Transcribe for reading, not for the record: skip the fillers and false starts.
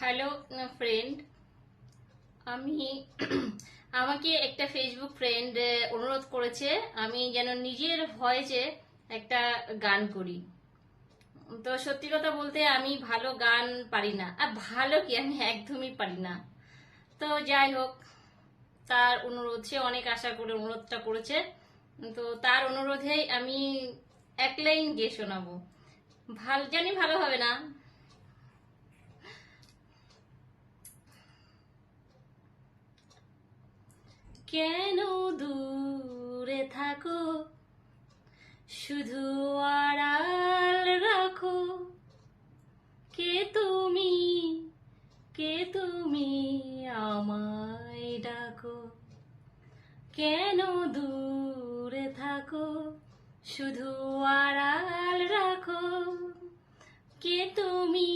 Hello friend, আমি আমাকে একটা ফেসবুক ফ্রেন্ড অনুরোধ করেছে আমি যেন নিজের ভয়েসে একটা গান করি। তো সত্যি কথা বলতে আমি ভালো গান পারি না, আর ভালো কি আমি একদমই পারি না। তো যাই হোক, তার অনুরোধ, সে অনেক আশা করে অনুরোধটা করেছে। তো তার অনুরোধেই আমি এক লাইন গেয়ে শোনাবো। জানি ভালো হবে না। কেন দূরে থাকো, শুধু আড়াল রাখো। কে তুমি, কে তুমি, আমায় ডাকো। কেন দূরে থাকো, শুধু আড়াল রাখো। কে তুমি,